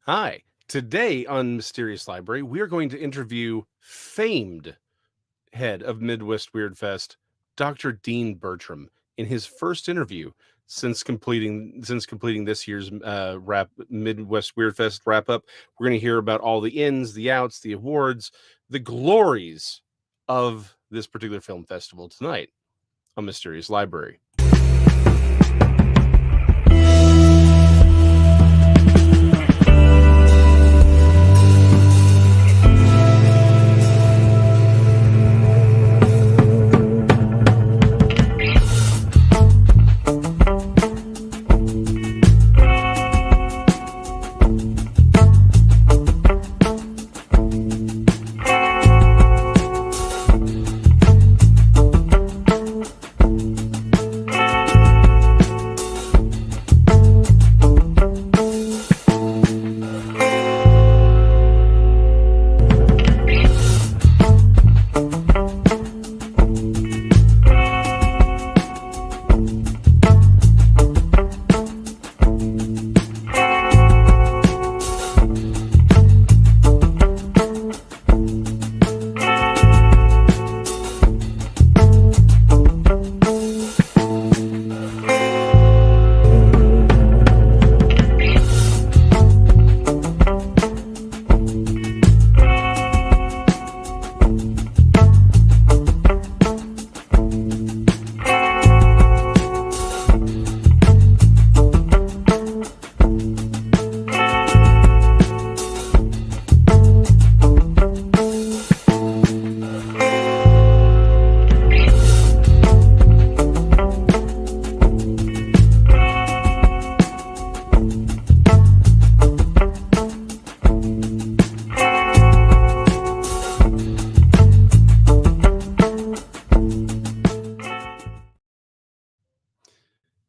Hi. Today on Mysterious Library, we are going to interview famed head of Midwest WeirdFest, Dr. Dean Bertram, in his first interview since completing this year's Midwest WeirdFest wrap up. We're going to hear about all the ins, the outs, the awards, the glories of this particular film festival tonight on Mysterious Library.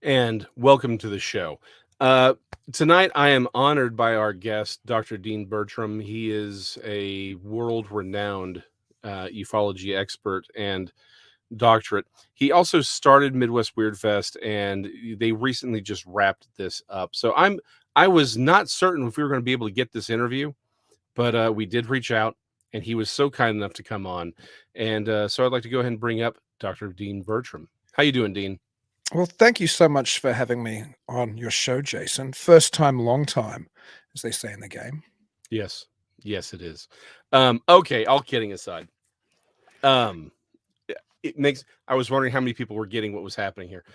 And welcome to the show. Tonight, I am honored by our guest, Dr. Dean Bertram. He is a world-renowned ufology expert and doctorate. He also started Midwest WeirdFest, and they recently just wrapped this up. So I was not certain if we were going to be able to get this interview, but we did reach out, and he was so kind enough to come on. And so I'd like to go ahead and bring up Dr. Dean Bertram. How you doing, Dean? Well, thank you so much for having me on your show, Jason. First time, long time, as they say in the game. Yes. Yes, it is. Okay, all kidding aside. I was wondering how many people were getting what was happening here.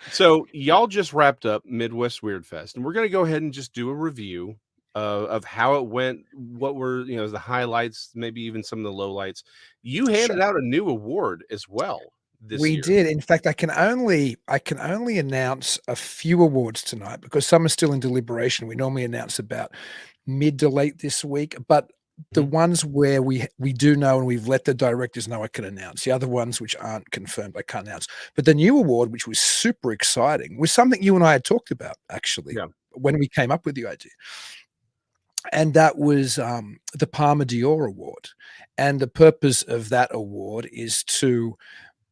So y'all just wrapped up Midwest WeirdFest, and we're going to go ahead and just do a review of how it went, what were, the highlights, maybe even some of the lowlights. You handed out a new award as well this We year. did. In fact, I can only announce a few awards tonight because some are still in deliberation. We normally announce about mid to late this week, but the ones where we do know and we've let the directors know, I can announce. The other ones which aren't confirmed, I can't announce. But the new award, which was super exciting, was something you and I had talked about actually when we came up with the idea. And that was the PalmerDOr award. And the purpose of that award is to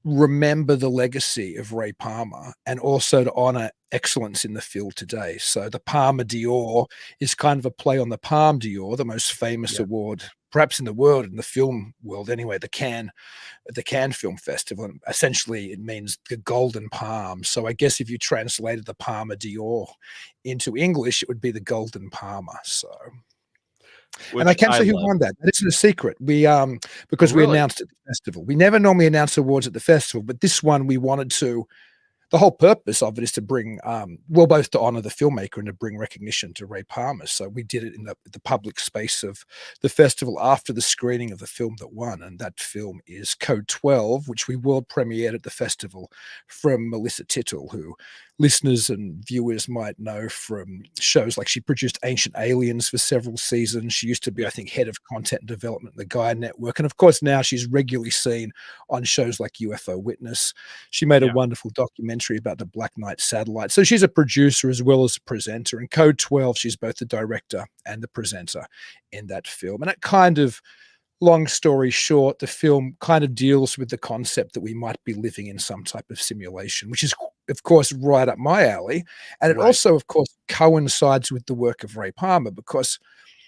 remember the legacy of Ray Palmer and also to honor excellence in the field today. So the PalmerDOr is kind of a play on the Palme d'Or, the most famous award perhaps in the world, in the film world anyway, the Cannes Film Festival. And essentially it means the golden palm. So I guess if you translated the PalmerDOr into English, it would be the golden palmer. So and I can't say who won that. That isn't a secret. We because we announced at the festival. We never normally announce awards at the festival, but this one we wanted to. The whole purpose of it is to bring, both to honor the filmmaker and to bring recognition to Ray Palmer. So we did it in the public space of the festival after the screening of the film that won. And that film is Code 12, which we world premiered at the festival from Melissa Tittle, who listeners and viewers might know from shows like she produced Ancient Aliens for several seasons. She used to be, I think, head of content and development in the Gaia Network. And of course, now she's regularly seen on shows like UFO Witness. She made a wonderful documentary about the Black Knight satellite. So she's a producer as well as a presenter. In Code 12, she's both the director and the presenter in that film. And it kind of, long story short, the film kind of deals with the concept that we might be living in some type of simulation, which is of course, right up my alley. And it Right. also, of course, coincides with the work of Ray Palmer, because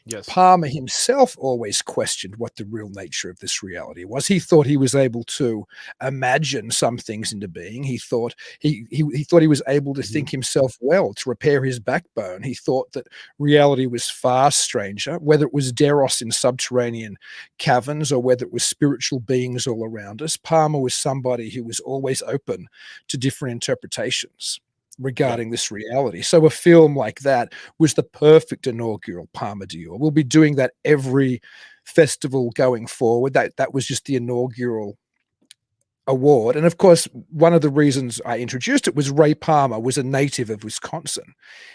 Yes. Palmer himself always questioned what the real nature of this reality was. He thought he was able to imagine some things into being. He thought he thought he was able to Mhm. think himself well, to repair his backbone. He thought that reality was far stranger, whether it was Deros in subterranean caverns or whether it was spiritual beings all around us. Palmer was somebody who was always open to different interpretations Yeah. regarding this reality. So a film like that was the perfect inaugural PalmerDOr. We'll be doing that every festival going forward. That was just the inaugural award. And of course, one of the reasons I introduced it was Ray Palmer was a native of Wisconsin.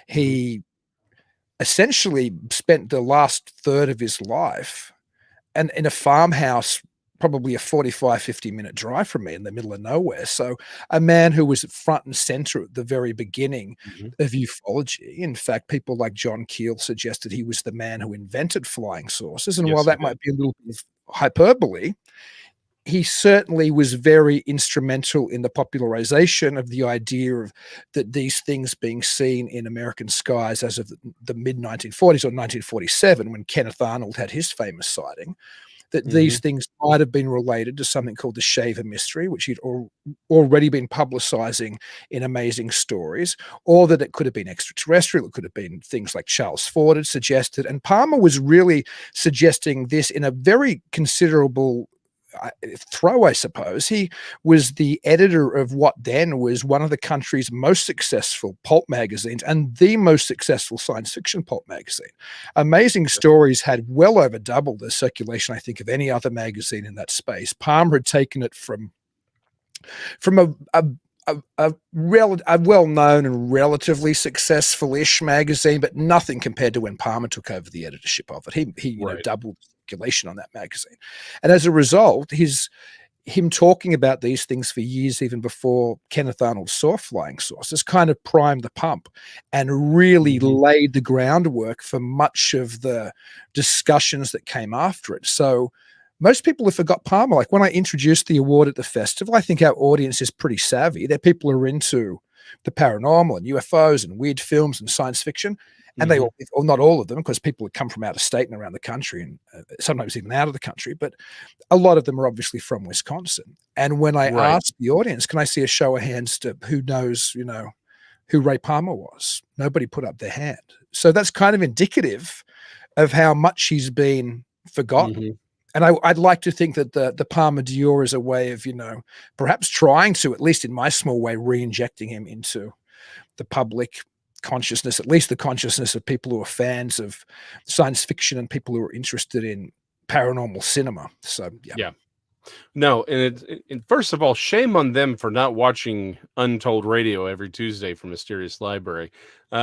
Mhm. He essentially spent the last third of his life and in a farmhouse, probably a 45-50 minute drive from me in the middle of nowhere. So a man who was front and center at the very beginning Mhm. of ufology. In fact, people like John Keel suggested he was the man who invented flying saucers. And while Yes, he that did. might be a little bit of hyperbole, he certainly was very instrumental in the popularization of the idea of that these things being seen in American skies as of the mid 1940s or 1947, when Kenneth Arnold had his famous sighting, that these Mhm. things might have been related to something called the Shaver Mystery, which he'd already been publicizing in Amazing Stories, or that it could have been extraterrestrial. It could have been things like Charles Ford had suggested. And Palmer was really suggesting this in a very considerable throw, I suppose. He was the editor of what then was one of the country's most successful pulp magazines and the most successful science fiction pulp magazine. Amazing Stories had well over double the circulation, I think, of any other magazine in that space. Palmer had taken it from a well-known and relatively successful-ish magazine, but nothing compared to when Palmer took over the editorship of it. He Right. doubled the circulation on that magazine, and as a result, him talking about these things for years, even before Kenneth Arnold saw flying saucers, kind of primed the pump and really Mhm. laid the groundwork for much of the discussions that came after it. So most people have forgot Palmer. Like when I introduced the award at the festival, I think our audience is pretty savvy. They're people who are into the paranormal and UFOs and weird films and science fiction. And they Mhm. all, or not all of them, because people that come from out of state and around the country and sometimes even out of the country, but a lot of them are obviously from Wisconsin. And when I Right. asked the audience, can I see a show of hands to who knows, who Ray Palmer was? Nobody put up their hand. So that's kind of indicative of how much he's been forgotten. Mhm. And I'd like to think that the Palmer Dior is a way of, perhaps trying to, at least in my small way, re-injecting him into the public consciousness, at least the consciousness of people who are fans of science fiction and people who are interested in paranormal cinema. So yeah, Yeah. No, and first of all, shame on them for not watching Untold Radio every Tuesday from Mysterious Library.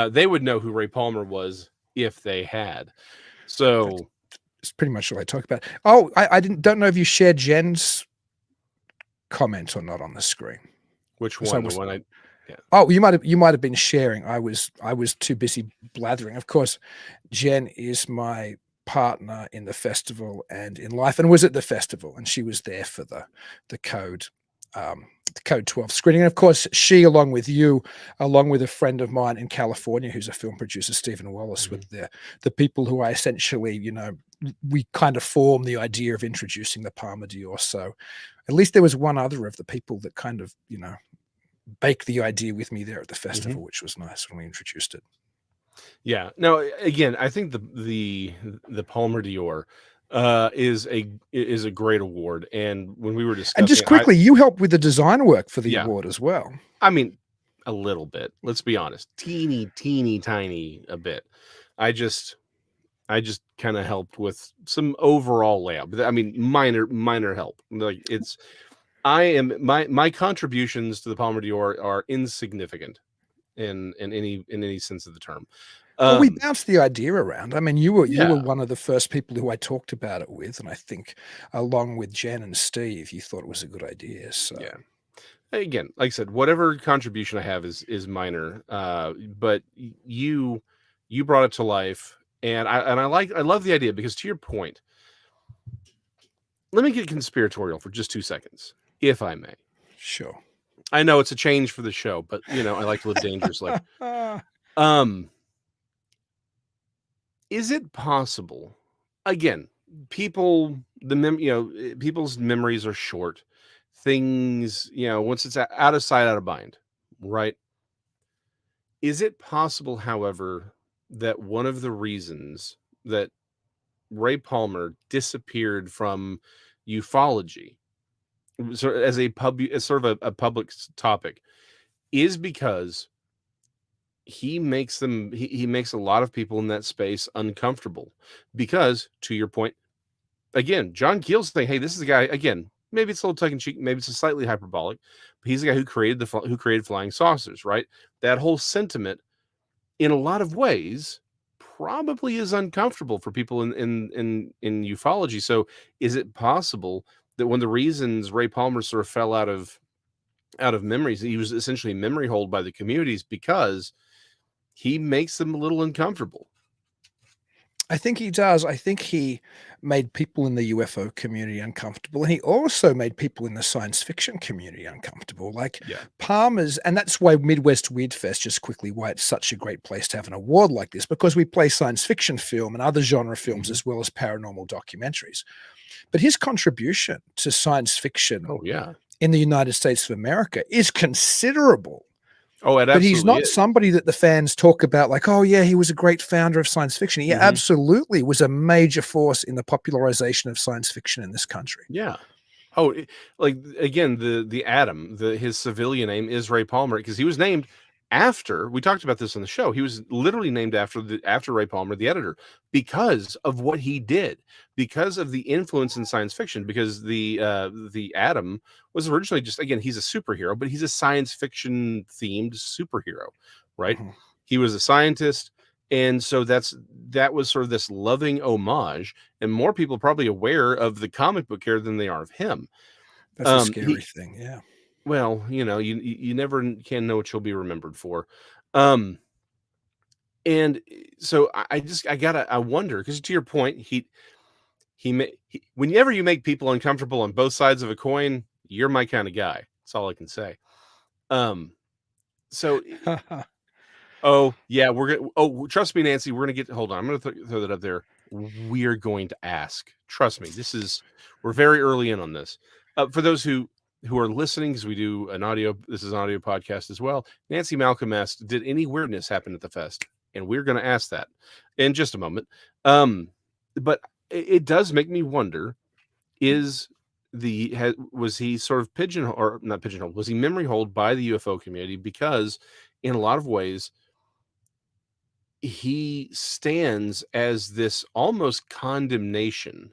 They would know who Ray Palmer was if they had. that's, So, that's pretty much all I talk about. Oh, I don't know if you shared Jen's comment or not on the screen. which Because I one? The was one I yeah. Oh, you might have been sharing. I was too busy blathering. Of course, Jen is my partner in the festival and in life, and was at the festival, and she was there for the code the code 12 screening. And of course, she, along with you, along with a friend of mine in California who's a film producer, Stephen Wallace, with Mhm. the people who I essentially, we kind of formed the idea of introducing the Palmer Dior. So at least there was one other of the people that kind of, baked the idea with me there at the Mhm. festival, which was nice when we introduced it. Yeah. No, again, I think the Palmer Dior is a great award. And when we were And just discussing it, quickly, you helped with the design work for the yeah, award as well. I mean, a little bit. Let's be honest. Teeny, teeny, tiny a bit. I just I just kind of helped with some overall layout. But I mean, minor help. Like it's I am my contributions to the Palmer Dior are insignificant in any sense of the term. Well, we Um, bounced the idea around. I mean, you were yeah, one of the first people who I talked about it with, and I think along with Jen and Steve, you thought it was a good idea. So yeah. Again, like I said, whatever contribution I have is minor. But you brought it to life, and I love the idea because to your point, let me get conspiratorial for just 2 seconds, if I may. sure. I know it's a change for the show, but I like to live dangerously. Um, is it possible? Again, people's memories are short. Things, once it's out of sight, out of mind, right? Is it possible, however, that one of the reasons that Ray Palmer disappeared from ufology, so as sort of a public topic, is because he makes a lot of people in that space uncomfortable? Because, to your point, again, John Keel's saying, hey, this is a guy, again, maybe it's a little tongue-in-cheek, maybe it's a slightly hyperbolic, but he's the guy who created flying saucers, right? That whole sentiment, in a lot of ways, probably is uncomfortable for people in ufology. So is it possible that one of the reasons Ray Palmer sort of fell out of memories, he was essentially memory holed by the communities because he makes them a little uncomfortable? I think he does. I think he made people in the UFO community uncomfortable, and he also made people in the science fiction community uncomfortable. Like Yeah. Palmer's, and that's why MidWest WeirdFest, just quickly, why it's such a great place to have an award like this, because we play science fiction film and other genre films as well as paranormal documentaries. But his contribution to science fiction Oh, yeah. in the United States of America is considerable. Oh, it But he's absolutely not is. somebody that the fans talk about like, "Oh, yeah, he was a great founder of science fiction." He absolutely was a major force in the popularization of science fiction in this country. Yeah. Oh, like, again, the Atom, his civilian name is Ray Palmer because he was named after, we talked about this on the show. He was literally named after Ray Palmer, the editor, because of what he did, because of the influence in science fiction. Because the Atom was originally just, again, he's a superhero, but he's a science fiction themed superhero, right? Mhm. He was a scientist. And so that was sort of this loving homage, and more people probably aware of the comic book character than they are of him. That's a He scary thing, yeah. Well, you never can know what you'll be remembered for. Um, and so I wonder, because to your point, whenever you make people uncomfortable on both sides of a coin, you're my kind of guy. That's all I can say. Um, so Oh, yeah, trust me, Nancy, we're gonna get hold on, I'm gonna throw that up there. We're going to ask. Trust me, we're very early in on this. For those who are listening, because this is an audio podcast as well. Nancy Malcolm asked, "Did any weirdness happen at the fest?" And we're gonna ask that in just a moment. But it does make me wonder, was he sort of pigeonholed, or not pigeonholed, was he memory holed by the UFO community? Because in a lot of ways, he stands as this almost condemnation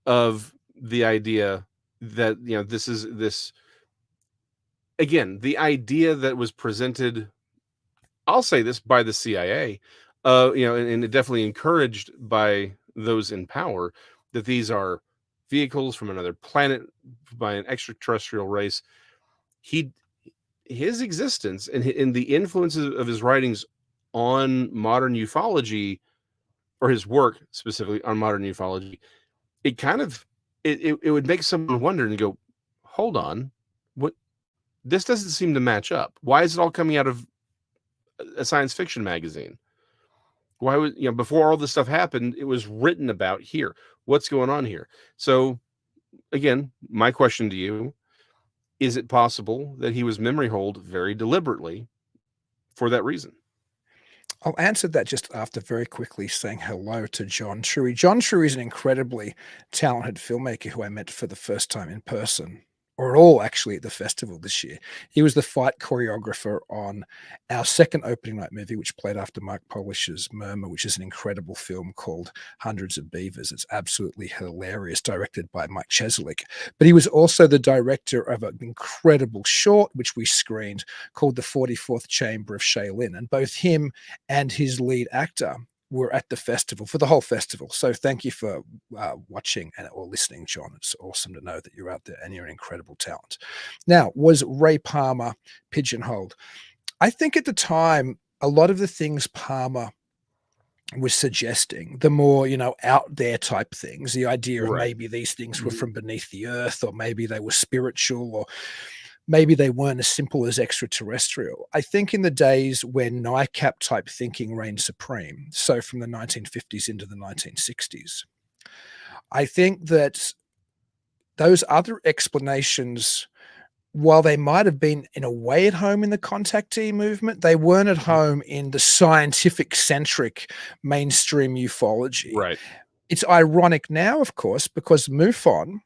of the idea that this again, the idea that was presented, I'll say this, by the CIA, and definitely encouraged by those in power, that these are vehicles from another planet by an extraterrestrial race. he his existence and the influences of his writings on modern ufology, or his work specifically on modern ufology, it kind of it would make someone wonder and go, hold on, what, this doesn't seem to match up. Why is it all coming out of a science fiction magazine? Why would, before all this stuff happened, it was written about here? What's going on here? So again, my question to you, is it possible that he was memory holed very deliberately for that reason? I'll answer that just after very quickly saying hello to John Truey. John Truey is an incredibly talented filmmaker who I met for the first time in person, or at all actually, at the festival this year. He was the fight choreographer on our second opening night movie, which played after Mike Polish's Murmur, which is an incredible film called Hundreds of Beavers. It's absolutely hilarious, directed by Mike Cheslick. But he was also the director of an incredible short, which we screened, called The 44th Chamber of Shaolin. And both him and his lead actor were at the festival for the whole festival. So thank you for watching or listening, John. It's awesome to know that you're out there and you're an incredible talent. Now, was Ray Palmer pigeonholed? I think at the time, a lot of the things Palmer was suggesting, the more, out there type things, the idea of Right. maybe these things were from beneath the earth, or maybe they were spiritual, or maybe they weren't as simple as extraterrestrial. I think in the days when NICAP type thinking reigned supreme, so from the 1950s into the 1960s, I think that those other explanations, while they might have been in a way at home in the contactee movement, they weren't at Mhm. home in the scientific centric mainstream ufology. Right. It's ironic now, of course, because MUFON,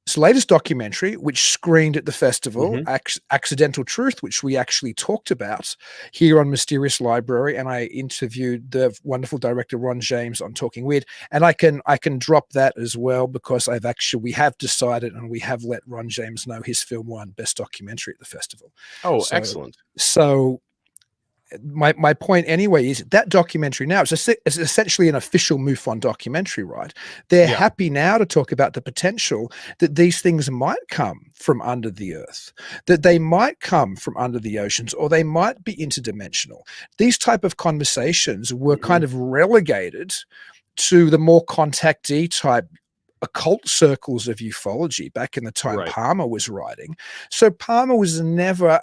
its latest documentary, which screened at the festival, Mhm. Accidental Truth, which we actually talked about here on Mysterious Library, and I interviewed the wonderful director Ron James on Talking Weird, and I can drop that as well because we have decided and we have let Ron James know his film won Best Documentary at the festival. Oh, So excellent. so my point anyway is that documentary now is essentially an official MUFON documentary, right? They're Yeah. happy now to talk about the potential that these things might come from under the earth, that they might come from under the oceans, or they might be interdimensional. These type of conversations were kind Mhm. of relegated to the more contactee type occult circles of ufology back in the time Right. Palmer was writing. So Palmer was never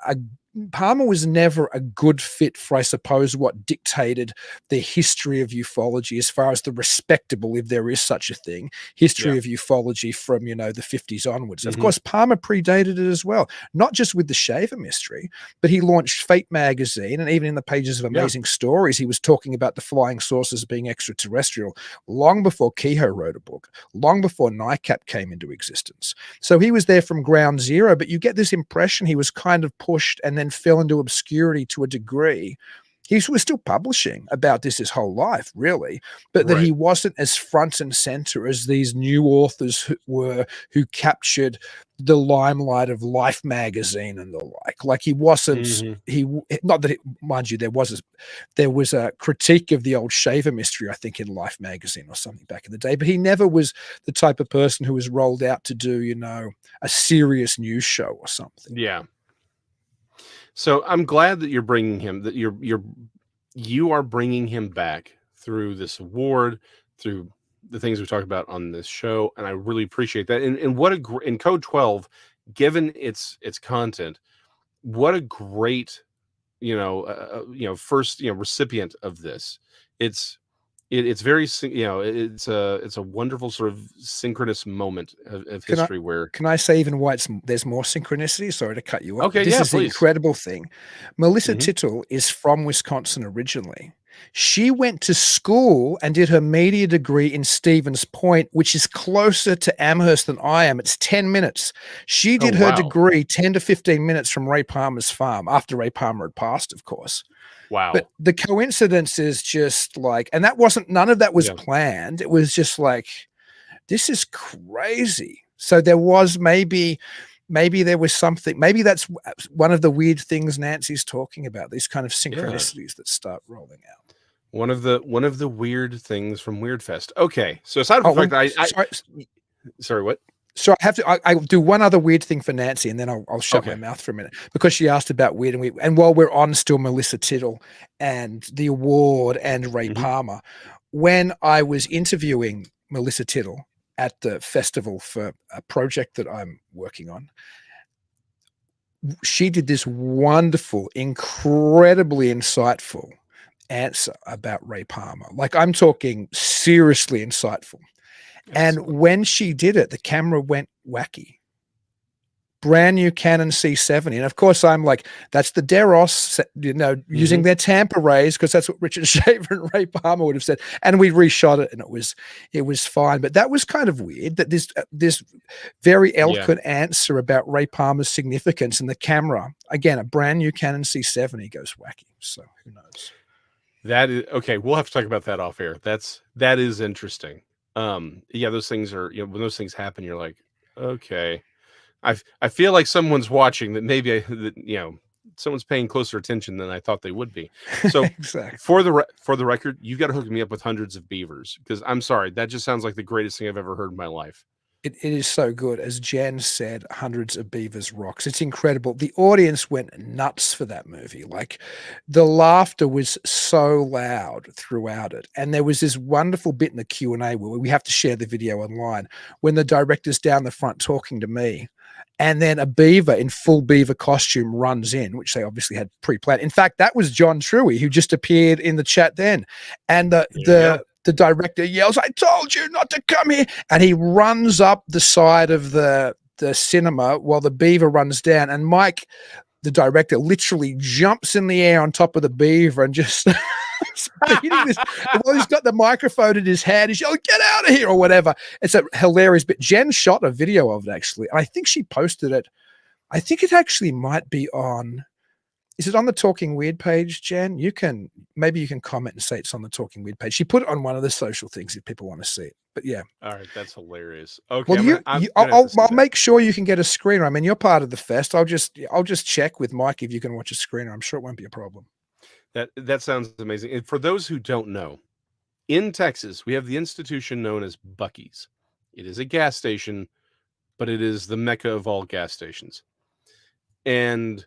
a good fit for, I suppose, what dictated the history of ufology as far as the respectable, if there is such a thing, Yeah. history of ufology from, the 50s onwards. Of Mhm. course, Palmer predated it as well, not just with the Shaver mystery, but he launched Fate magazine, and even in the pages of Yeah. Amazing Stories, he was talking about the flying saucers being extraterrestrial long before Kehoe wrote a book, long before NICAP came into existence. So he was there from ground zero, but you get this impression he was kind of pushed and then fell into obscurity to a degree. He was still publishing about this his whole life, really, but that Right. he wasn't as front and center as these new authors who captured the limelight of Life magazine and the like. Like he wasn't. Mhm. Not that mind you, there was a critique of the old Shaver mystery, I think, in Life magazine or something back in the day, but he never was the type of person who was rolled out to do, a serious news show or something. Yeah. So I'm glad that you are bringing him back through this award, through the things we talked about on this show, and I really appreciate that. And what in Code 12, given its content, what a great first recipient of this. It's it's very it's a wonderful sort of synchronous moment of Can I history where can I say even why there's more synchronicity? Sorry to cut you off, but okay, this yeah, is the please. incredible thing. Melissa Hmm. Tittle is from Wisconsin originally. She went to school and did her media degree in Stevens Point, which is closer to Amherst than I am. It's 10 minutes. She Oh did her wow. degree 10 to 15 minutes from Ray Palmer's farm, after Ray Palmer had passed, of course. But Wow. the coincidence is just like, and none of that was Yeah. planned. It was just like, this is crazy. So there was maybe there was something, maybe that's one of the weird things Nancy's talking about, these kind of Yeah. synchronicities that start rolling out. One of the weird things from WeirdFest. Okay, so aside from Oh, the fact that I sorry. sorry, what? So I have to. I'll do one other weird thing for Nancy, and then I'll shut my Okay. mouth for a minute because she asked about weird, and while we're on still Melissa Tittle and the award and Ray Hmm. Palmer, when I was interviewing Melissa Tittle at the festival for a project that I'm working on, she did this wonderful, incredibly insightful answer about Ray Palmer. Like I'm talking seriously insightful. And Excellent. when she did it, the camera went wacky. Brand new Canon C70. And of course, I'm like, that's the Deros, using Hmm. their Tampa rays, because that's what Richard Shaver and Ray Palmer would have said. And we reshot it, and it was fine. But that was kind of weird that this very Yeah. eloquent answer about Ray Palmer's significance, and the camera, again, a brand new Canon C70 goes wacky. So who knows? That is okay. We'll have to talk about that off air. That is interesting. Yeah, those things are, when those things happen, you're like, okay. I feel like someone's watching that maybe someone's paying closer attention than I thought they would be. So Exactly. for the record, you got to hook me up with hundreds of beavers because I'm sorry, that just sounds like the greatest thing I've ever heard in my life. It is so good. As Jen said, hundreds of beavers rocks. It's incredible. The audience went nuts for that movie. Like the laughter was so loud throughout it. And there was this wonderful bit in the Q&A where we have to share the video online when the director's down the front talking to me. and then a beaver in full beaver costume runs in, which they obviously had pre-planned. In fact, that was John Truey, who just appeared in the chat then. And the director yells, "I told you not to come here." And he runs up the side of the cinema while the beaver runs down. And Mike, the director, literally jumps in the air on top of the beaver and just beating this. Well, he's got the microphone in his hand. He's yelling, "Get out of here," or whatever. It's a hilarious bit. Jen shot a video of it, actually. And I think she posted it. I think it actually might be on. Is it on the Talking Weird page, Jen? Maybe you can comment and say it's on the Talking Weird page. She put it on one of the social things if people want to see it. But yeah. All right, that's hilarious. Okay, well, I'll make sure you can get a screener. I mean, you're part of the fest. I'll just check with Mike if you can watch a screener. I'm sure it won't be a problem. That sounds amazing. And for those who don't know, in Texas, we have the institution known as Buc-ee's. It is a gas station, but it is the mecca of all gas stations. And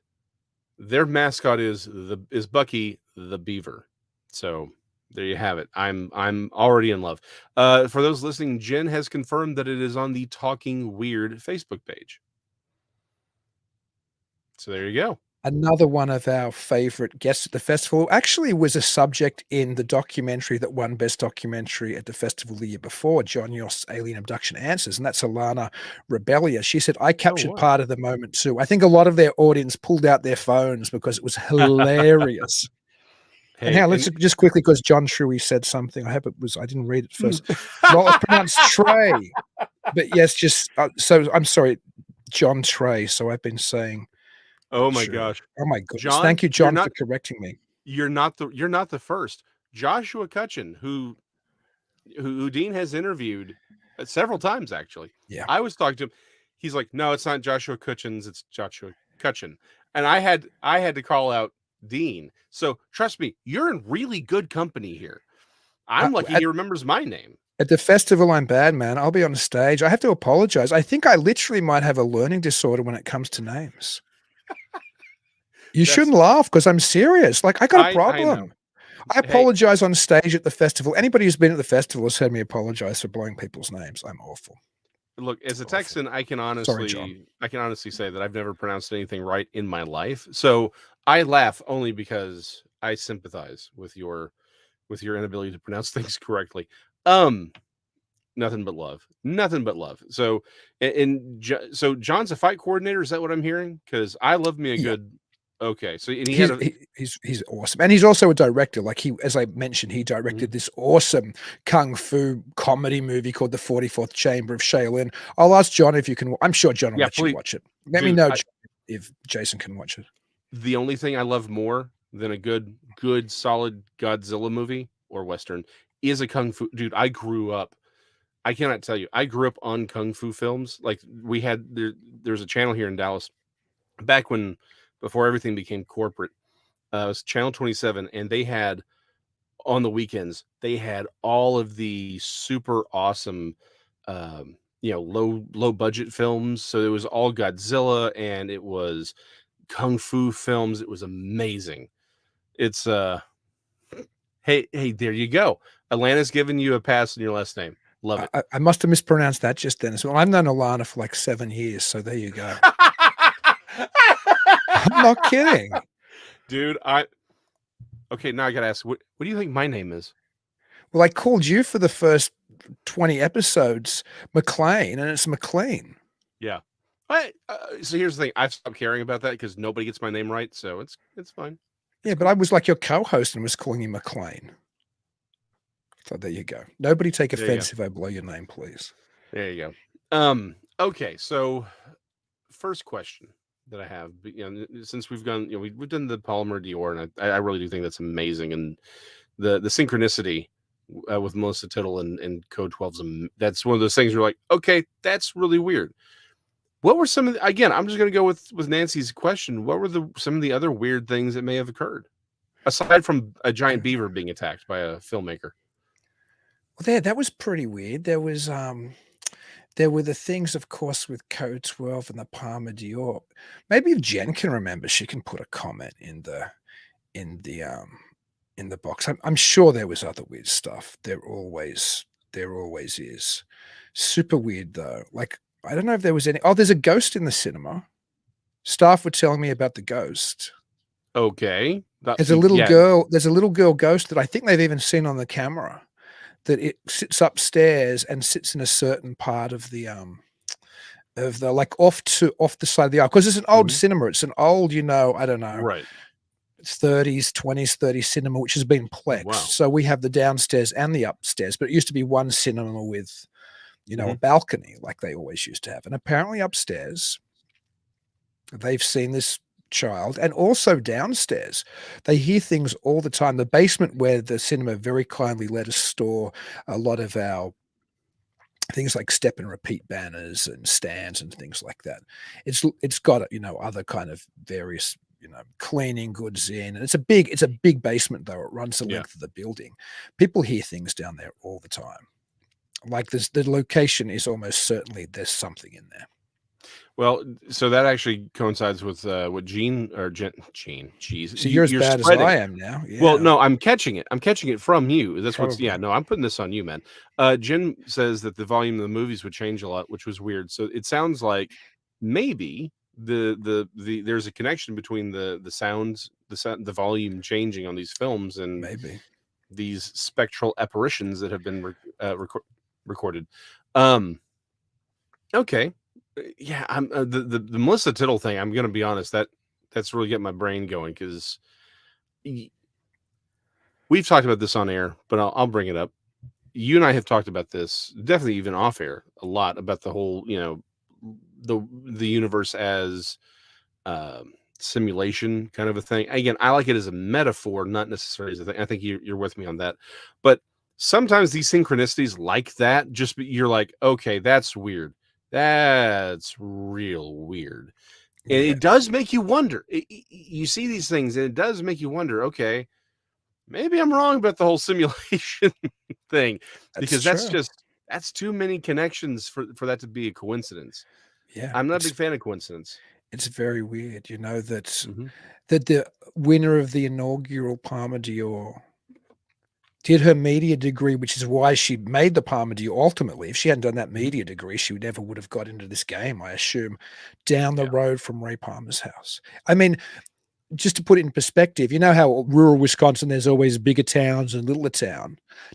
their mascot is Buc-ee the beaver. So there you have it. I'm already in love. For those listening, Jen has confirmed that it is on the Talking Weird Facebook page. So there you go. Another one of our favorite guests at the festival actually was a subject in the documentary that won Best Documentary at the festival the year before, John Yoss Alien Abduction Answers, and that's Alana Rebellia. She said, "I captured part of the moment too." I think a lot of their audience pulled out their phones because it was hilarious. Hey, and now let's just quickly, because John Truey said something. I hope it was, I didn't read it first. Well, it's pronounced Trey. But yes, just, so I'm sorry, John Trey. So I've been saying, oh my gosh. Oh my goodness. John, thank you, John, for correcting me. You're not the first. Joshua Cutchin, who Dean has interviewed several times, actually. Yeah. I was talking to him. He's like, "No, it's not Joshua Cutchins, it's Joshua Cutchin." And I had to call out Dean. So trust me, you're in really good company here. I'm lucky he remembers my name. At the festival, I'm bad, man. I'll be on stage. I have to apologize. I think I literally might have a learning disorder when it comes to names. You shouldn't laugh because I'm serious. Like, I got a problem. I apologize on stage at the festival. Anybody who's been at the festival has heard me apologize for blowing people's names. I'm awful. Look, as a Texan, I can honestly say that I've never pronounced anything right in my life. So I laugh only because I sympathize with your inability to pronounce things correctly. Nothing but love. So, so John's a fight coordinator. Is that what I'm hearing? Because I love me a good. Okay, so and he's awesome, and he's also a director. Like, as I mentioned, he directed this awesome kung fu comedy movie called The 44th Chamber of Shaolin. I'll ask John if you can. I'm sure John will let you watch it. Let me know if Jason can watch it. The only thing I love more than a good solid Godzilla movie or Western is a kung fu. Dude, I grew up. I cannot tell you. I grew up on kung fu films. Like, we had there's a channel here in Dallas back when. Before everything became corporate, it was Channel 27, and they had, on the weekends, they had all of the super awesome, low budget films. So it was all Godzilla, and it was kung fu films. It was amazing. It's hey, there you go. Atlanta's giving you a pass in your last name. Love it. I must have mispronounced that just then as well. I've known Alana for like 7 years, so there you go. I'm not kidding, dude. Okay, now I gotta ask, what do you think my name is? Well, I called you for the first 20 episodes McLean, and it's McLean. Yeah. So here's the thing. I've stopped caring about that because nobody gets my name right, so it's fine. Yeah, but I was like your co-host and was calling you McLean. So there you go. Nobody take offense if I blow your name, please. There you go. Okay, so first question that I have, since we've gone, we've done the PalmerDOr, and I really do think that's amazing, and the synchronicity with Melissa Tittle and Code 12's, that's one of those things you're like, okay, that's really weird. What were some of the, again, I'm just going to go with Nancy's question. What were some of the other weird things that may have occurred aside from a giant beaver being attacked by a filmmaker? Well, that was pretty weird. There was there were the things, of course, with Code 12 and the PalmerDOr. Maybe if Jen can remember, she can put a comment in the box. I'm sure there was other weird stuff. There always is. Super weird though. Like, I don't know if there was any. Oh, there's a ghost in the cinema. Staff were telling me about the ghost. Okay. There's a little Yeah. girl. There's a little girl ghost that I think they've even seen on the camera. That it sits upstairs and sits in a certain part of the like off the side of the aisle because it's an old Mhm. cinema. It's an old, I don't know, Right. 30s, 20s, 30s cinema, which has been Oh, plexed. wow. So we have the downstairs and the upstairs, but it used to be one cinema with, a Mhm. balcony like they always used to have. And apparently upstairs, they've seen this child, and also downstairs they hear things all the time. The basement where the cinema very kindly let us store a lot of our things like step and repeat banners and stands and things like that. It's got, other kind of various, cleaning goods in, and it's a big basement though. It runs the Yeah. length of the building. People hear things down there all the time. Like the location is almost certainly there's something in there. Well, so that actually coincides with what Gene, jeez, So you're as you're bad as I spreading. am now. Well, Yeah, no, I'm catching it. I'm catching it from you. That's what's probably. yeah, no, I'm putting this on you, man. Jim says that the volume of the movies would change a lot, which was weird. So it sounds like maybe the there's a connection between the sounds, the volume changing on these films and Maybe. these spectral apparitions that have been recorded. Um, okay. Yeah, I'm the Melissa Tittle thing. I'm gonna be honest, that's really getting my brain going because we've talked about this on air, but I'll bring it up. You and I have talked about this, definitely even off air, a lot about the whole, the universe as simulation kind of a thing. Again, I like it as a metaphor, not necessarily as a thing. I think you're with me on that. But sometimes these synchronicities like that, you're like, okay, that's weird. That's real weird. And Yeah, it does make you wonder. You see these things, and it does make you wonder, okay, maybe I'm wrong about the whole simulation thing that's because true. that's too many connections for that to be a coincidence. Yeah, I'm not a it's big fan of coincidence. it's very weird, that Mhm. the winner of the inaugural PalmerDOr did her media degree, which is why she made the PalmerDOr ultimately. If she hadn't done that Mhm. media degree, she never would have got into this game, I assume, down the Yeah. road from Ray Palmer's house. I mean, just to put it in perspective, you know how rural Wisconsin, there's always bigger towns and littler Yeah.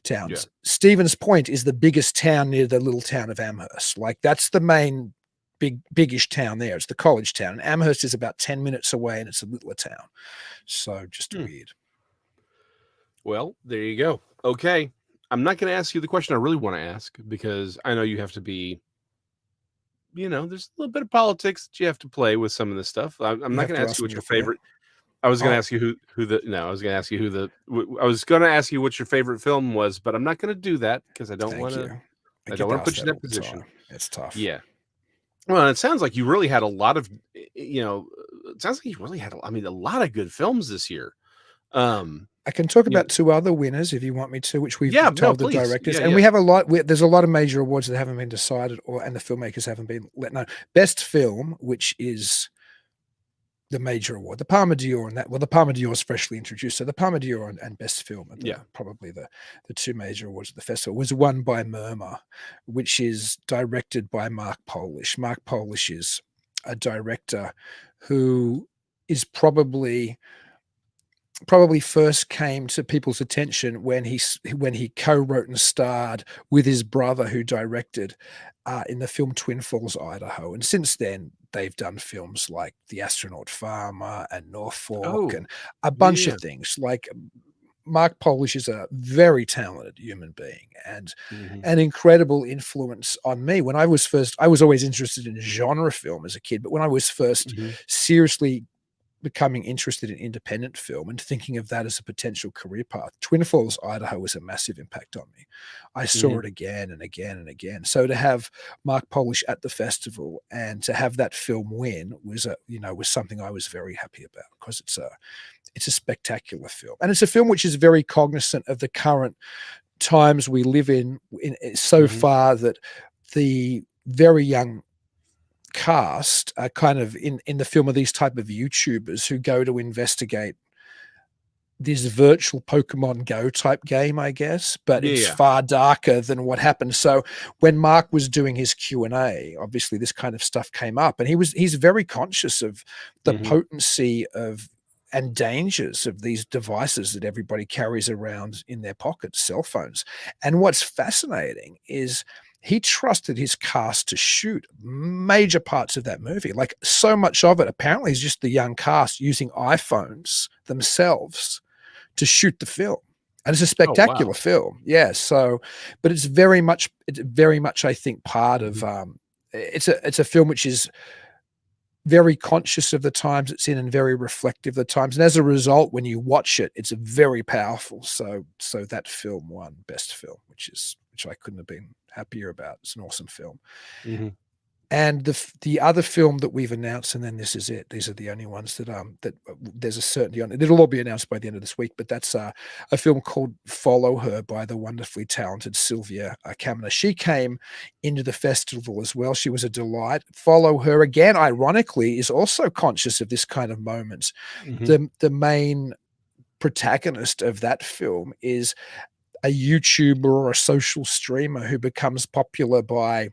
towns. Stevens Point is the biggest town near the little town of Amherst. Like that's the main biggish town there. It's the college town. And Amherst is about 10 minutes away and it's a littler town. So just Hmm. weird. Well, there you go. Okay. I'm not going to ask you the question I really want to ask because I know you have to be, there's a little bit of politics that you have to play with some of this stuff. I'm You not have going to to ask you ask what me your a question. favorite. I was going to Oh, ask you who the no. I was going to ask you I was going to ask you what your favorite film was, but I'm not going to do that because I don't want thank to. you. I I don't get want to asked put you in that that all the position. time. It's tough. Yeah. Well, it sounds like you really had a lot of, it sounds like you really had, a lot of good films this year. Um, I can talk you know, about two other winners if you want me to, which we've yeah, no, told the please. directors, Yeah, and we yeah, have a lot. There's a lot of major awards that haven't been decided, and the filmmakers haven't been let know. Best film, which is the major award, the PalmerDOr, and that. Well, the PalmerDOr is freshly introduced, so the PalmerDOr and Best Film are yeah. probably the two major awards of the festival. Was won by Murmur, which is directed by Mark Polish. Mark Polish is a director who is probably first came to people's attention when he co-wrote and starred with his brother who directed in the film Twin Falls, Idaho. And since then, they've done films like The Astronaut Farmer and Norfolk Oh, and a yeah, bunch yeah. of things. Like Mark Polish is a very talented human being and Mhm, an incredible influence on me. I was always interested in genre film as a kid, but when I was first mhm, seriously becoming interested in independent film and thinking of that as a potential career path. Twin Falls, Idaho was a massive impact on me. I saw mhm, it again and again and again. So to have Mark Polish at the festival and to have that film win was something I was very happy about because it's a spectacular film. And it's a film which is very cognizant of the current times we live in so mhm. far that the very young cast are kind of in the film of these type of YouTubers who go to investigate this virtual Pokemon Go type game, I guess, but it's Yeah. far darker than what happened. So when Mark was doing his Q&A, obviously this kind of stuff came up, and he's very conscious of the Mhm. potency of and dangers of these devices that everybody carries around in their pockets, cell phones. And what's fascinating is he trusted his cast to shoot major parts of that movie. Like, so much of it apparently is just the young cast using iPhones themselves to shoot the film. And it's a Oh, wow. spectacular film. Yeah. So, but it's very much, I think, part of Mhm. it's a film which is very conscious of the times it's in and very reflective of the times. And as a result, when you watch it, it's very powerful. So that film won Best Film, which I couldn't have been happier about. It's an awesome film. Mhm. And the other film that we've announced, and then this is it. These are the only ones that there's a certainty on. It'll all be announced by the end of this week. But that's a film called Follow Her by the wonderfully talented Sylvia Kaminer. She came into the festival as well. She was a delight. Follow Her, again, ironically, is also conscious of this kind of moment. Mhm. The main protagonist of that film is a YouTuber or a social streamer who becomes popular by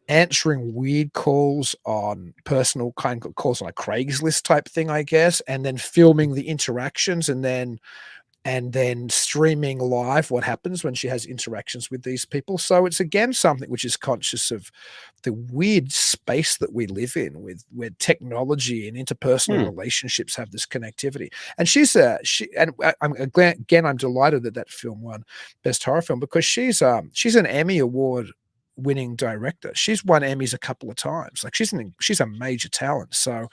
answering weird calls on personal kind of calls on a Craigslist type thing, I guess, and then Mhm. filming the interactions, and then streaming live what happens when she has interactions with these people. So it's again something which is conscious of the weird space that we live in, with where technology and interpersonal Hmm. relationships have this connectivity. And I'm delighted that that film won Best Horror Film, because she's an Emmy Award winning director. She's won Emmys a couple of times. Like, she's a major talent. So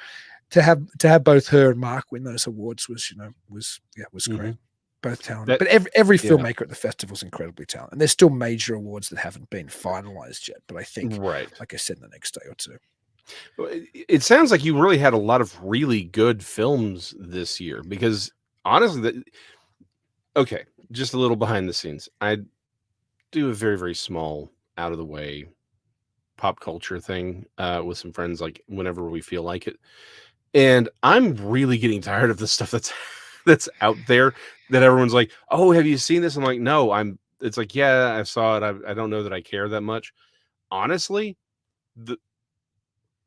to have both her and Mark win those awards was great. Mhm. Both talented. That But every Yeah. filmmaker at the festival is incredibly talented. And there's still major awards that haven't been finalized yet. But I think, Right. like I said, in the next day or two. Well, it sounds like you really had a lot of really good films this year, because honestly, okay, just a little behind the scenes. I do a very, very small, out of the way pop culture thing with some friends, like whenever we feel like it. And I'm really getting tired of the stuff that's that's out there, that everyone's like, "Oh, have you seen this?" I'm like, "No." It's like, "Yeah, I saw it. I don't know that I care that much." Honestly, the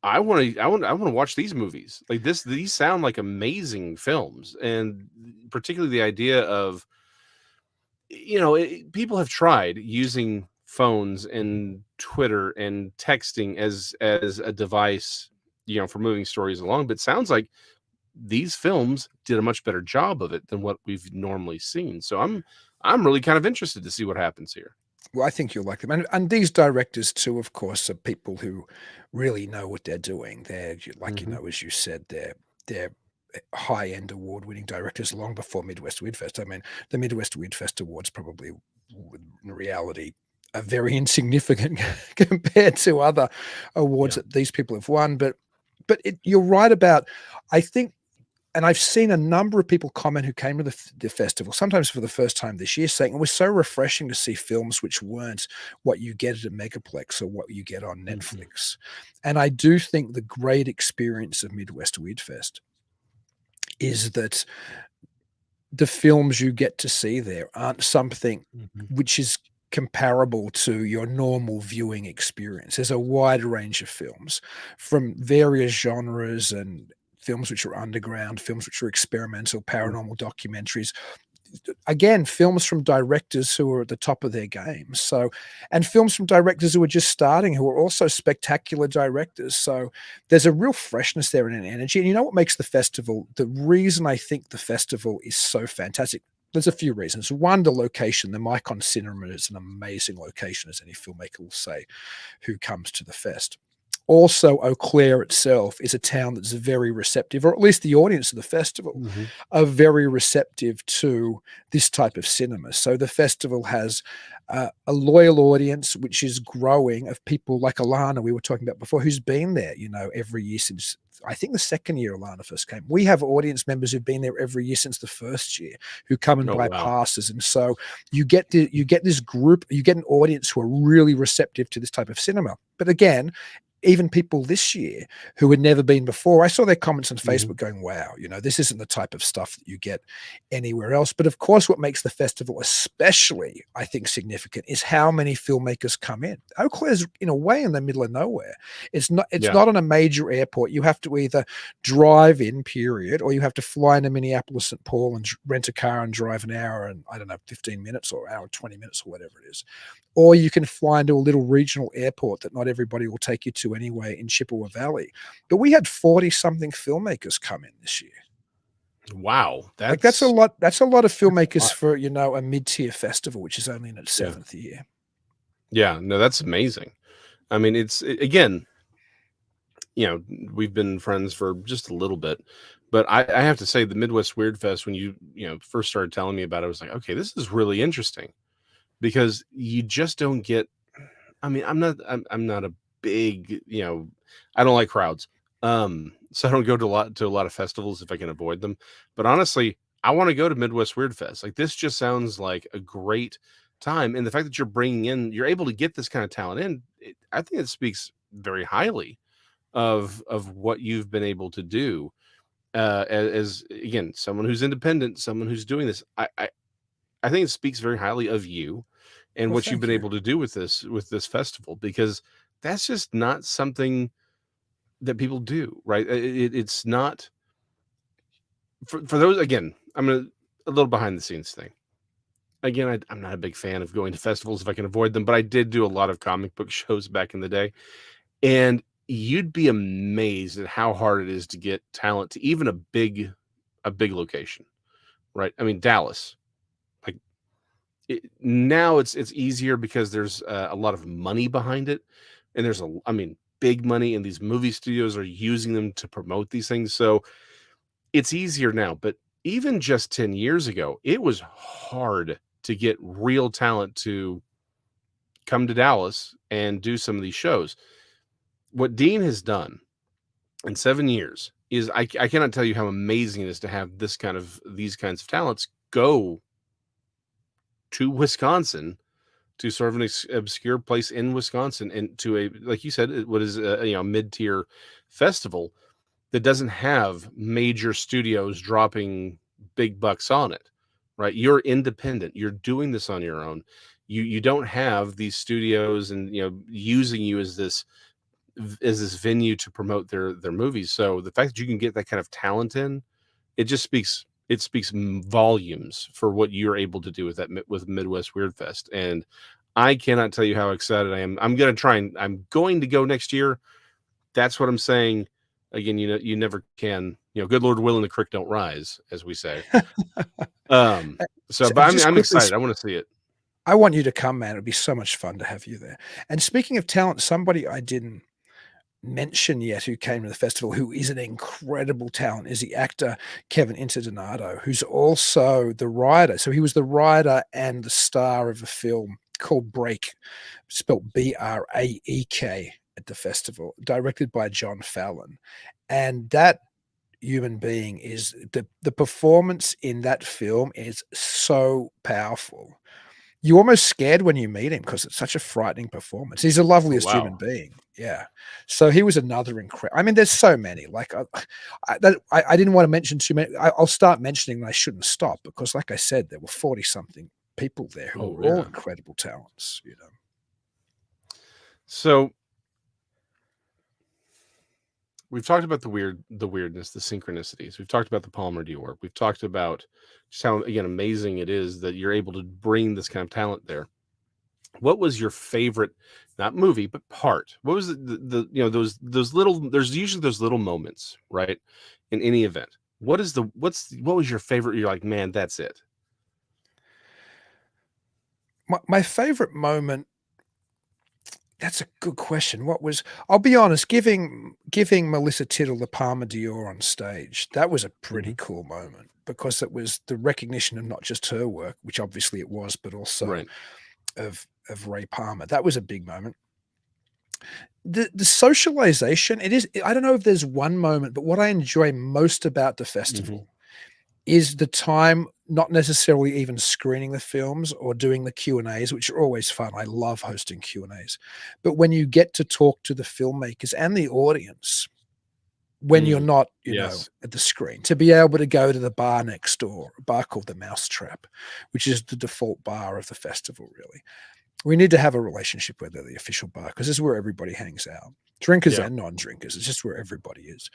I want to watch these movies. Like this, these sound like amazing films, and particularly the idea of, people have tried using phones and Twitter and texting as a device, for moving stories along. But it sounds like these films did a much better job of it than what we've normally seen. So I'm really kind of interested to see what happens here. Well, I think you'll like them. And these directors, too, of course, are people who really know what they're doing. Hmm. As you said, they're high-end award-winning directors long before Midwest WeirdFest. I mean, the Midwest WeirdFest Awards probably, in reality, are very insignificant compared to other awards Yeah. that these people have won. But you're right about, I think, and I've seen a number of people comment who came to the festival, sometimes for the first time this year, saying it was so refreshing to see films which weren't what you get at a Megaplex or what you get on Hmm. Netflix. And I do think the great experience of Midwest WeirdFest is that the films you get to see there aren't something Hmm. which is comparable to your normal viewing experience. There's a wide range of films from various genres, and films which are underground, films which are experimental, paranormal documentaries, again, films from directors who are at the top of their game. So, and films from directors who are just starting, who are also spectacular directors. So there's a real freshness there and an energy. And you know what makes the reason I think the festival is so fantastic? There's a few reasons. One, the location. The Micon Cinema is an amazing location, as any filmmaker will say who comes to the fest. Also, Eau Claire itself is a town that's very receptive, or at least the audience of the festival Hmm. are very receptive to this type of cinema. So the festival has a loyal audience, which is growing, of people like Alana, we were talking about before, who's been there, every year since, I think, the second year Alana first came. We have audience members who've been there every year since the first year, who come and Oh, buy wow. passes. And so you get this group, you get an audience who are really receptive to this type of cinema. But again, even people this year who had never been before, I saw their comments on Mhm. Facebook going, wow, this isn't the type of stuff that you get anywhere else. But of course, what makes the festival especially, I think, significant is how many filmmakers come in. Eau Claire's in a way in the middle of nowhere. It's Yeah. not on a major airport. You have to either drive in, period, or you have to fly into Minneapolis, St. Paul, and rent a car and drive an hour and, I don't know, 15 minutes or hour 20 minutes or whatever it is. Or you can fly into a little regional airport that not everybody will take you to anyway in Chippewa Valley. But we had 40 something filmmakers come in this year. Wow, Like that's a that's lot. That's a lot of that's a filmmakers lot. for, a mid-tier festival, which is only in its Yeah. seventh year. Yeah, no, that's amazing. I mean, again, we've been friends for just a little bit, but I have to say the Midwest Weird Fest, when you first started telling me about it, I was like, okay, this is really interesting because you just don't get. I mean, I'm not a big, I don't like crowds. So I don't go to a lot of festivals if I can avoid them. But honestly, I want to go to Midwest Weird Fest. Like this just sounds like a great time, and the fact that you're able to get this kind of talent in, I think it speaks very highly of what you've been able to do. As again, someone who's independent, someone who's doing this, I think it speaks very highly of you and Well, what you've thank been you. able to do with this festival, because that's just not something that people do, right? It's not for those. Again, a little behind the scenes thing. Again, I'm not a big fan of going to festivals if I can avoid them, but I did do a lot of comic book shows back in the day, and you'd be amazed at how hard it is to get talent to even a big location, right? I mean, Dallas, like now it's easier because there's a lot of money behind it, and I mean, big money, and these movie studios are using them to promote these things, so it's easier now. But even just 10 years ago, it was hard to get real talent to come to Dallas and do some of these shows. What Dean has done in 7 years is, I cannot tell you how amazing it is to have these kinds of talents go to Wisconsin, to sort of an obscure place in Wisconsin, and to a, like you said, what is a mid-tier festival that doesn't have major studios dropping big bucks on it, right? You're independent. You're doing this on your own. You don't have these studios and using you as this venue to promote their movies. So the fact that you can get that kind of talent in, it speaks volumes for what you're able to do with Midwest Weird Fest. And I cannot tell you how excited I am. I'm going to go next year. That's what I'm saying. Again, you never can, good Lord willing, the creek don't rise, as we say. Uh, So, but I'm just I'm quickly, excited. I want to see it. I want you to come, man. It'd be so much fun to have you there. And speaking of talent, somebody I didn't mention yet who came to the festival, who is an incredible talent, is the actor Kevin Interdonato, who's also the writer. So he was the writer and the star of a film called Break, spelled Braek, at the festival, directed by John Fallon. And that human being is the performance in that film is so powerful. You're almost scared when you meet him because it's such a frightening performance. He's the Oh, loveliest human wow. being. Yeah. So he was another incredible. I mean, there's so many. Like I didn't want to mention too many. I'll start mentioning, and I shouldn't stop because, like I said, there were 40 something people there who Oh, were all yeah. incredible talents. So we've talked about the weirdness, the synchronicities. We've talked about the PalmerDOr. We've talked about just how, again, amazing it is that you're able to bring this kind of talent there. What was your favorite, not movie, but part? What was those little? There's usually those little moments, right, in any event. What was your favorite? You're like, man, that's it. My favorite moment. That's a good question. What was I'll be honest, giving Melissa Tittle the Palmer d'Or on stage, that was a pretty Hmm. cool moment because it was the recognition of not just her work, which obviously it was, but also Right. of Ray Palmer. That was a big moment. The socialization, it is I don't know if there's one moment, but what I enjoy most about the Hmm. festival is the time, not necessarily even screening the films or doing the Q&As, which are always fun. I love hosting Q&As. But when you get to talk to the filmmakers and the audience when you're not, Yes. at the screen, to be able to go to the bar next door, a bar called the Mousetrap, which is the default bar of the festival, really. We need to have a relationship with the official bar because this is where everybody hangs out, drinkers Yeah. and non-drinkers. It's just where everybody is.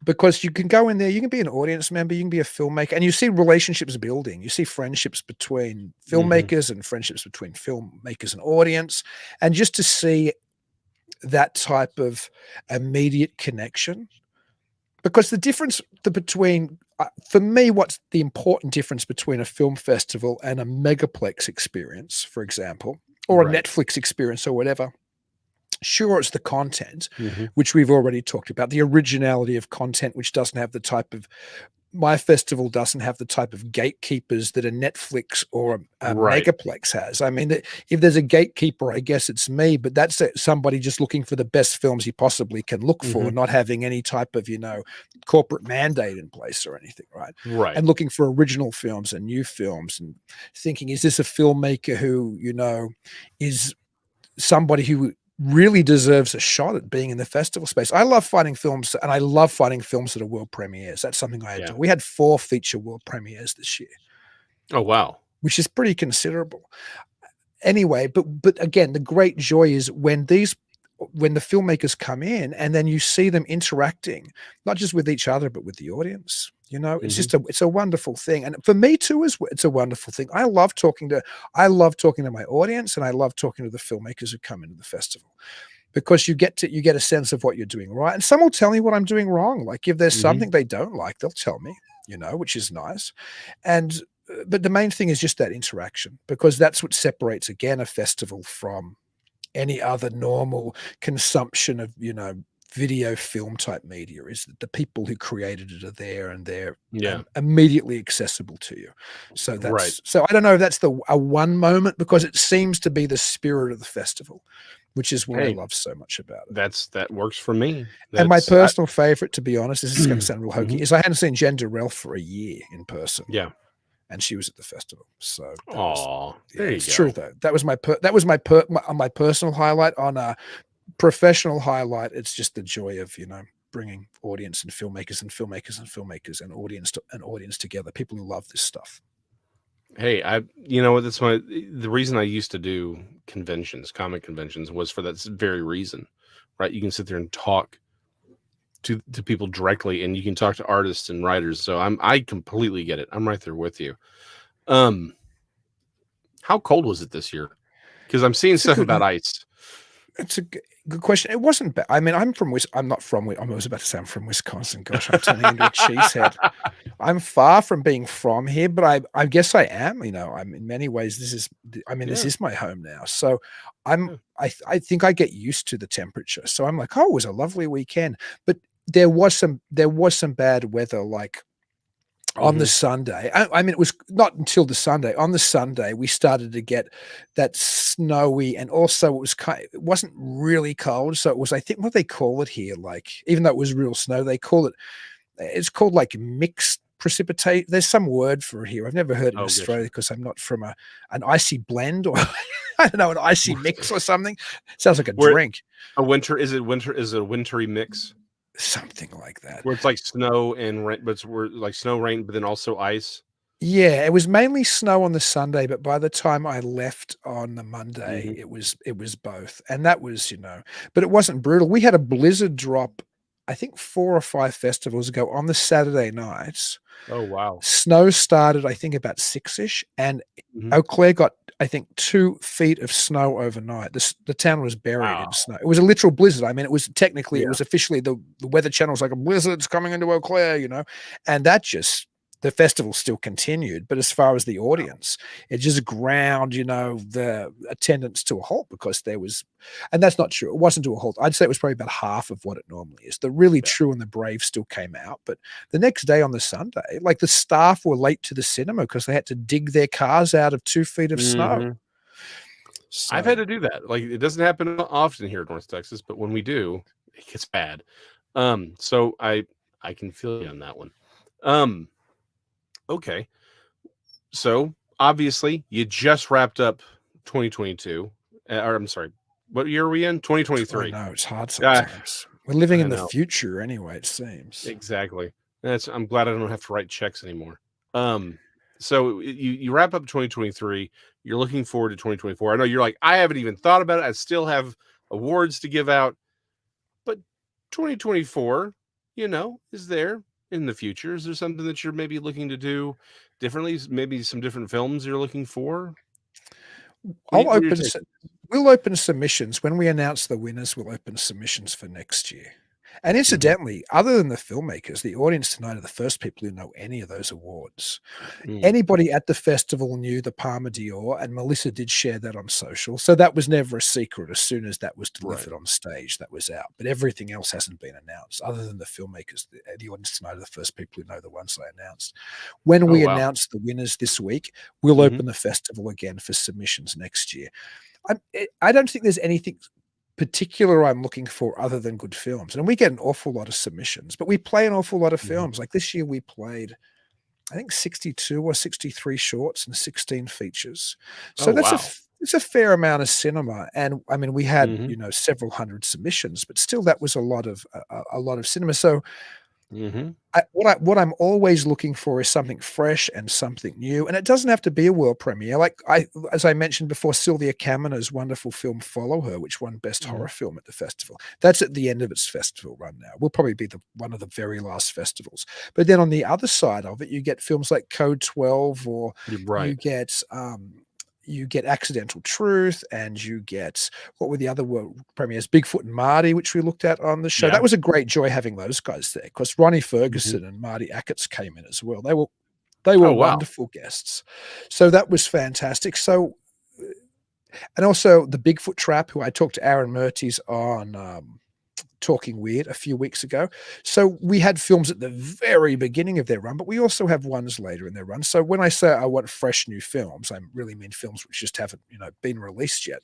Because you can go in there, you can be an audience member, you can be a filmmaker, and you see relationships building. You see friendships between filmmakers and friendships between filmmakers and audience. And just to see that type of immediate connection, because the difference between, for me, what's the important difference between a film festival and a megaplex experience, for example, or a Right. Netflix experience or whatever. Sure, it's the content, Mm-hmm. which we've already talked about, the originality of content, which doesn't have the type of, my festival doesn't have the type of gatekeepers that a Netflix or a Right. megaplex has. I mean, if there's a gatekeeper, I guess it's me, but that's somebody just looking for the best films he possibly can look for, not having any type of, corporate mandate in place or anything, right? Right. And looking for original films and new films and thinking, is this a filmmaker who, is somebody who really deserves a shot at being in the festival space. I love finding films, and I love finding films that are world premieres. That's something I adore. Yeah. We had 4 feature world premieres this year, Oh, wow. which is pretty considerable. Anyway, but again, the great joy is when the filmmakers come in and then you see them interacting, not just with each other, but with the audience. It's just it's a wonderful thing. And for me too, it's a wonderful thing. I love talking to my audience, and I love talking to the filmmakers who come into the festival, because you get a sense of what you're doing right. And some will tell me what I'm doing wrong. Like if there's something they don't like, they'll tell me, which is nice. And but the main thing is just that interaction, because that's what separates, again, a festival from any other normal consumption of, video film type media, is that the people who created it are there and they're Yeah. immediately accessible to you. So Right. so I don't know if that's a one moment, because it seems to be the spirit of the festival, which is what I Hey, love so much about it. that works for me. And my That's personal favorite, to be honest, this is going to sound real hokey, Mhm. is I hadn't seen Jen Durrell for a year in person. Yeah. And she was at the festival. So that was, Aw, yeah, there you it's go. true though. That was my my personal highlight. On a professional highlight, it's just the joy of, bringing audience and filmmakers and filmmakers and filmmakers and audience together. People who love this stuff. Hey, that's the reason I used to do conventions, comic conventions, was for that very reason, right? You can sit there and talk to people directly, and you can talk to artists and writers. So I completely get it. I'm right there with you. How cold was it this year? Because I'm seeing It's a stuff good about ice. It's a good question. It wasn't bad. I mean, I'm not from I was about to say I'm from Wisconsin. Gosh, I'm turning into a cheesehead. I'm far from being from here, but I guess I am. I'm in many ways. This Yeah. is my home now. So Yeah. I think I get used to the temperature. So I'm like, oh, it was a lovely weekend. But there was some bad weather, like on the Sunday. I mean, it was not until the Sunday. On the Sunday, we started to get that snowy, and also it wasn't really cold. So it was, I think, what they call it here, like, even though it was real snow, it's called like mixed precipitate. There's some word for it here. I've never heard it in Oh, Australia gotcha. because I'm not from an icy blend, or I don't know, an icy mix or something. Sounds like a Where drink, is it a wintry mix something like that. where it's like snow and rain, but we're like snow, rain, but then also ice? Yeah, it was mainly snow on the Sunday, but by the time I left on the Monday, Mhm. it was both. And that was, but it wasn't brutal. We had a blizzard drop, I think 4 or 5 festivals ago on the Saturday nights. Oh, wow. Snow started, I think, about 6-ish, and Mhm. Eau Claire got, I think, 2 feet of snow overnight. The town was buried in Wow. snow. It was a literal blizzard. I mean, it Yeah. was officially, the Weather Channel was like, "A blizzard's coming into Eau Claire," and that just, the festival still continued, but as far as the Wow. audience, it just ground, the attendance to a halt, because there was, and that's not true. It wasn't to a halt. I'd say it was probably about half of what it normally is. The really Yeah. true and the brave still came out, but the next day on the Sunday, like, the staff were late to the cinema because they had to dig their cars out of 2 feet of snow. Mhm. I've So had to do that. Like, it doesn't happen often here in North Texas, but when we do, it gets bad. So I can feel you on that one. Um, Okay. So obviously, you just wrapped up 2022. Or I'm sorry, what year are we in? I 2023. know, it's hard Ah, sometimes. We're living I in the know. future anyway, it seems. Exactly. I'm glad I don't have to write checks anymore. Um, so you wrap up 2023, you're looking forward to 2024. I know you're like, I haven't even thought about it. I still have awards to give out, but 2024, is there in the future? Is there something that you're maybe looking to do differently? Maybe some different films you're looking for? I'll What are your open takes? s We'll open submissions. When we announce the winners, we'll open submissions for next year. And Mhm. incidentally, other than the filmmakers, the audience tonight are the first people who know any of those awards. Mm, Anybody at the festival knew the PalmerDOr, and Melissa did share that on social, so that was never a secret. As soon as that was right. delivered on stage, that was out, but everything else hasn't been announced other than the filmmakers. The audience tonight are the first people who know the ones I announced. When Oh we wow. announce the winners this week, we'll Hmm. open the festival again for submissions next year. I don't think there's anything particular I'm looking for other than good films, and we get an awful lot of submissions, but we play an awful lot of Hmm. films. Like this year we played, I think 62 or 63 shorts and 16 features. Oh So wow. it's a fair amount of cinema, and I mean, we had, Hmm. several hundred submissions, but still that was a lot of cinema. So Hmm. what I'm always looking for is something fresh and something new, and it doesn't have to be a world premiere. Like as I mentioned before, Sylvia Kamener's wonderful film Follow Her, which won Best Hmm. Horror Film at the festival. That's at the end of its festival run now. We'll probably be one of the very last festivals. But then on the other side of it, you get films like Code 12, or You're you right. get you get Accidental Truth, and you get, what were the other world premieres? Bigfoot and Marty, which we looked at on the show. Yeah. That was a great joy having those guys there, because Ronnie Hmm. Ferguson and Marty Achatz came in as well. They were Oh wow. wonderful guests. So that was fantastic. So and also the Bigfoot Trap, who I talked to Aaron Mertes on, Talking Weird a few weeks ago. So we had films at the very beginning of their run, but we also have ones later in their run. So when I say I want fresh new films, I really mean films which just haven't, been released yet.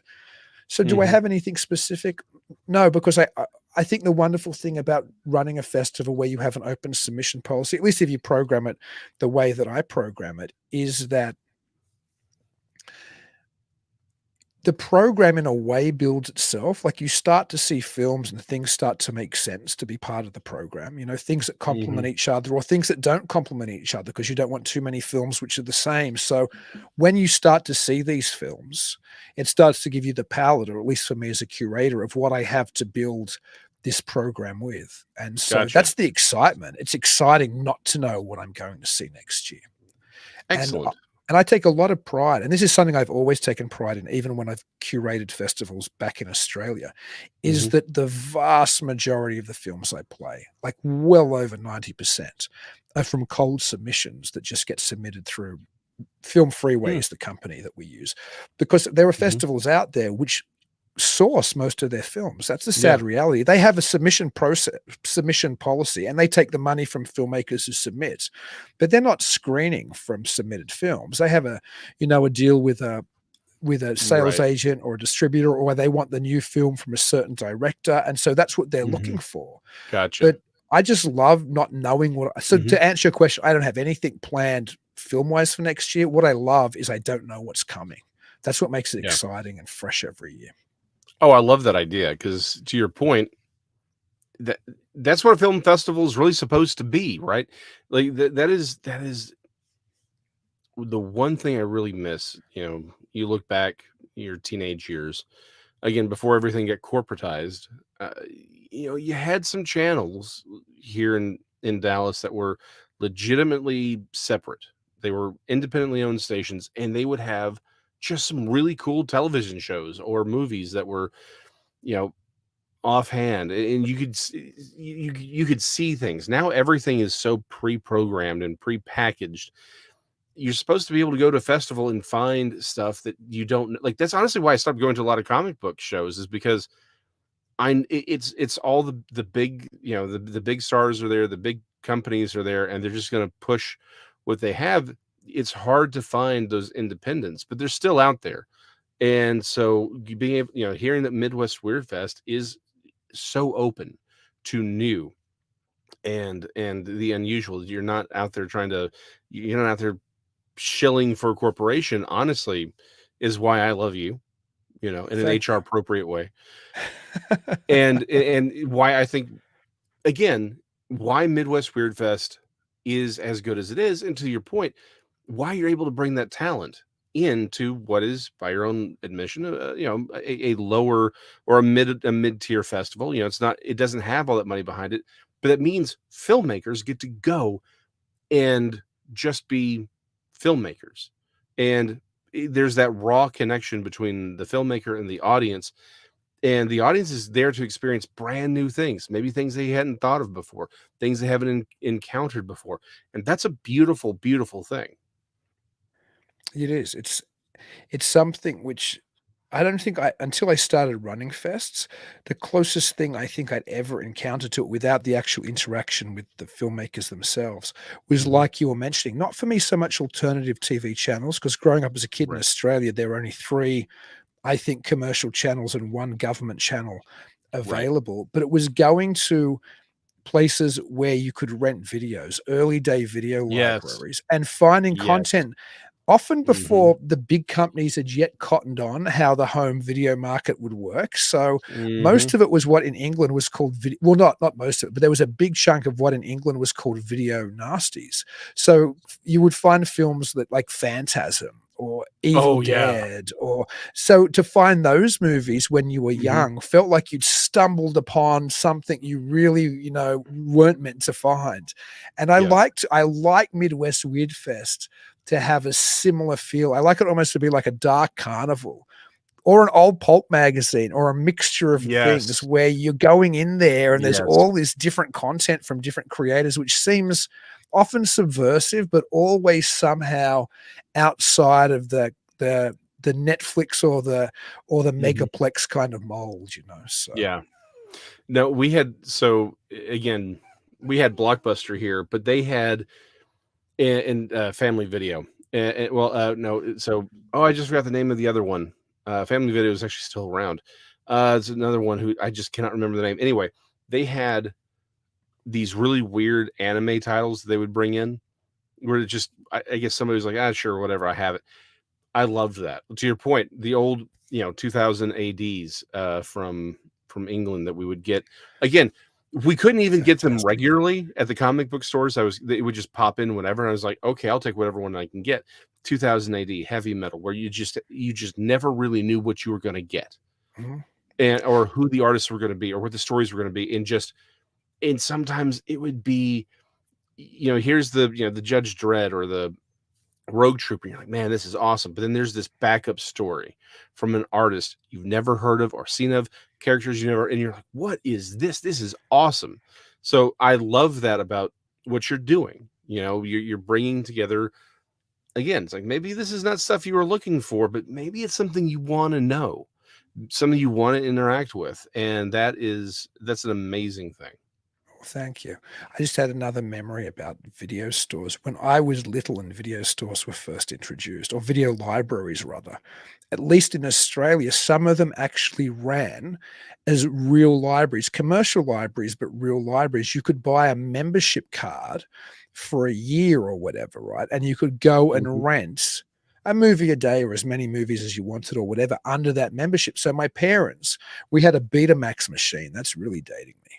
So do I Hmm. have anything specific? No, because I think the wonderful thing about running a festival where you have an open submission policy, at least if you program it the way that I program it, is that the program in a way builds itself. Like, you start to see films and things start to make sense to be part of the program, things that Hmm. complement each other or things that don't complement each other, because you don't want too many films which are the same. So when you start to see these films, it starts to give you the palette, or at least for me as a curator, of what I have to build this program with. And so Gotcha. that's the excitement. It's exciting not to know what I'm going to see next year. And Excellent. I take a lot of pride, and this is something I've always taken pride in, even when I've curated festivals back in Australia, is Hmm. that the vast majority of the films I play, like well over 90%, are from cold submissions that just get submitted through Film Freeway Mm, is the company that we use, because there are mhm. festivals out there which source most of their films. That's the Yeah. sad reality. They have a submission policy, and they take the money from filmmakers who submit, but they're not screening from submitted films. They have a deal with a sales Right. agent or a distributor, or they want the new film from a certain director, and so that's what they're Mhm. looking for. Gotcha. But I just love not knowing so Mhm. to answer your question, I don't have anything planned film-wise for next year. What I love is I don't know what's coming. That's what makes it Yeah. exciting and fresh every year. Oh, I love that idea because, to your point, that that's what a film festival is really supposed to be, right? Like, that is the one thing I really miss. You look back your teenage years, again, before everything got corporatized. uh, you had some channels here in Dallas that were legitimately separate. They were independently owned stations, and they would have just some really cool television shows or movies that were, you know offhand, and you could see things. Now everything is so pre-programmed and pre-packaged. You're supposed to be able to go to a festival and find stuff that you don't like. That's honestly why I stopped going to a lot of comic book shows, is because it's all the big, the big stars are there, the big companies are there, and they're just going to push what they have. It's hard to find those independents, but they're still out there. And so being able, hearing that Midwest Weird Fest is so open to new. and the unusual. You're not out there you're not out there shilling for a corporation, honestly, is why I love you, in an Thank HR you. appropriate way. And why I think, again, why Midwest WeirdFest is as good as it is, and to your point, why you're able to bring that talent into what is, by your own admission, a lower or a mid-tier festival. It doesn't have all that money behind it, but it means filmmakers get to go and just be filmmakers. And there's that raw connection between the filmmaker and the audience. And the audience is there to experience brand new things, maybe things they hadn't thought of before, things they haven't encountered before. And that's a beautiful, beautiful thing. It is. It's something which I don't think until I started running fests, the closest thing I think I'd ever encountered to it without the actual interaction with the filmmakers themselves was Mhm. like you were mentioning. Not for me so much alternative TV channels, because growing up as a kid in Right. Australia, there were only three, I think, commercial channels and one government channel Right. available. But it was going to places where you could rent videos, early day video Yes. libraries, and finding Yes. content often Mhm. before the big companies had yet cottoned on how the home video market would work. So most Mhm. of it was what in England was called video. Well, not most of it, but there was a big chunk of what in England was called video nasties. So you would find films that like Phantasm or Evil Oh, yeah. Dead, or so to find those movies when you were Mhm. young felt like you'd stumbled upon something you really, weren't meant to find. And Yes. I like Midwest Weird Fest to have a similar feel. I like it almost to be like a dark carnival or an old pulp magazine or a mixture of things Yes. where you're going in there and there's Yes. all this different content from different creators, which seems often subversive, but always somehow outside of the Netflix or the Mhm. Megaplex kind of mold. So Yeah. No, again, we had Blockbuster here, but they had Family Video. No, I just forgot the name of the other one. Family Video is actually still around. It's another one who I just cannot remember the name. Anyway, they had these really weird anime titles they would bring in, where it just, I guess somebody was like, sure, whatever, I have it. I loved that. To your point, the old, 2000 ADs from England that we would get. Again, we couldn't even get them fantastic. regularly at the comic book stores. It would just pop in whenever. And I was like, okay, I'll take whatever one I can get. 2000 AD heavy metal, where you just never really knew what you were going to get, Mhm. and or who the artists were going to be, or what the stories were going to be, and sometimes it would be, here's the Judge Dredd or the Rogue Trooper. You're like, man, this is awesome. But then there's this backup story from an artist you've never heard of or seen of, characters you never, and you're like, what is this? This is awesome. So I love that about what you're doing. You're bringing together, again, it's like, maybe this is not stuff you were looking for, but maybe it's something you want to know, something you want to interact with. And that's an amazing thing. Thank you. I just had another memory about video stores. When I was little and video stores were first introduced, or video libraries rather, at least in Australia, some of them actually ran as real libraries, commercial libraries, but real libraries. You could buy a membership card for a year or whatever, right? And you could go Mhm. and rent a movie a day or as many movies as you wanted or whatever under that membership. So my parents, we had a Betamax machine. That's really dating me.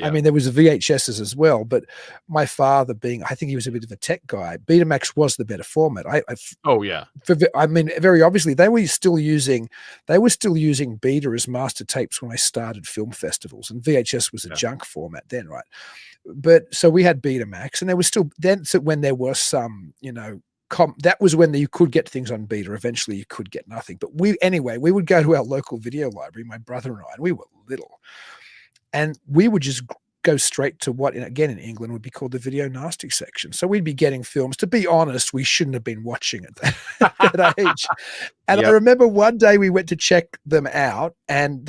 I Yeah. mean, there was VHSs as well, but my father being, I think he was a bit of a tech guy, Betamax was the better format. Oh, yeah. I mean, very obviously, they were still using Beta as master tapes when I started film festivals, and VHS was a Yeah. junk format then, right? But so we had Betamax, and there was still then so when there was some, that was when you could get things on Beta. Eventually, you could get nothing. But we would go to our local video library, my brother and I, and we were little, and we would just go straight to what, again, in England would be called the video nasty section. So we'd be getting films. To be honest, we shouldn't have been watching at that, that age. And I Yep. remember one day we went to check them out, and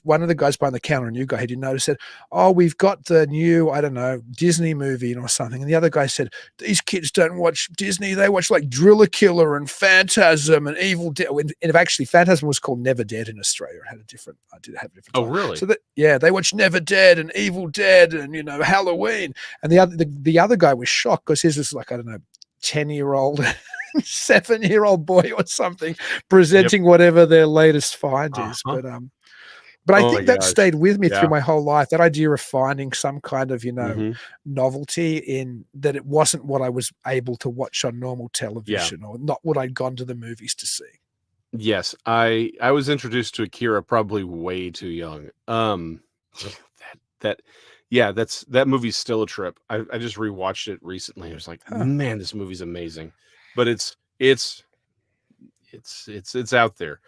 one of the guys behind the counter, a new guy, he didn't notice, said, "Oh, we've got the new, I don't know, Disney movie or something." And the other guy said, "These kids don't watch Disney; they watch like Driller Killer and Phantasm and Evil Dead." And actually, Phantasm was called Never Dead in Australia. It had I did have a different Oh, title. really? So that, yeah, they watch Never Dead and Evil Dead and Halloween. And the other guy was shocked because his was like, I don't know, 10-year-old 7-year-old boy or something Yep. presenting whatever their latest find is. Uh-huh. But I Oh my think that gosh. stayed with me through Yeah. my whole life. That idea of finding some kind of, Hmm. novelty in that it wasn't what I was able to watch on normal Yeah. television or not what I'd gone to the movies to see. Yes. I was introduced to Akira probably way too young. That yeah, that movie's still a trip. I just rewatched it recently. I was like, Huh. man, this movie's amazing. But it's out there.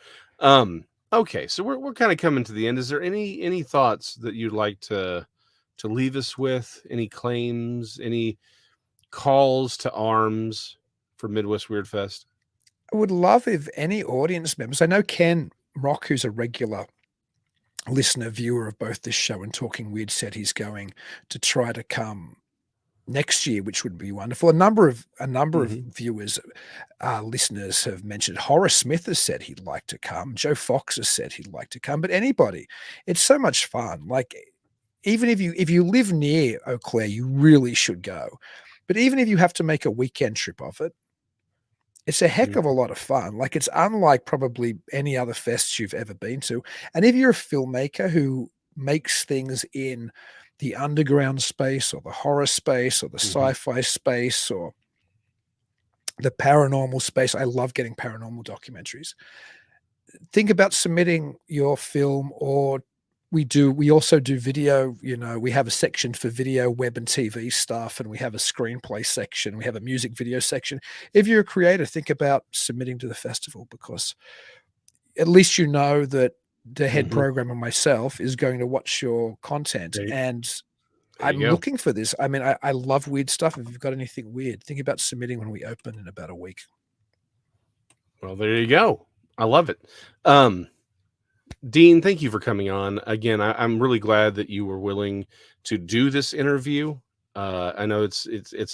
Okay, so we're kind of coming to the end. Is there any thoughts that you'd like to leave us with? Any claims? Any calls to arms for Midwest Weird Fest? I would love if any audience members, I know Ken Rock, who's a regular listener, viewer of both this show and Talking Weird, said he's going to try to come next year, which would be wonderful. A number of Hmm. viewers, listeners have mentioned. Horace Smith has said he'd like to come. Joe Fox has said he'd like to come. But anybody, it's so much fun. Like even if you live near Eau Claire, you really should go. But even if you have to make a weekend trip of it, it's a heck of a lot of fun. Like it's unlike probably any other fests you've ever been to. And if you're a filmmaker who makes things in the underground space or the horror space or the Hmm. sci-fi space or the paranormal space, I love getting paranormal documentaries. Think about submitting your film, or we also do video. We have a section for video, web, and TV stuff, and we have a screenplay section, we have a music video section. If you're a creator, think about submitting to the festival, because at least you know that the head Hmm. programmer, myself, is going to watch your content. There, And there you I'm go. looking for this. I mean, I love weird stuff. If you've got anything weird, think about submitting when we open in about a week. Well, there you go. I love it. Um, Dean, thank you for coming on again. I'm really glad that you were willing to do this interview. I know it's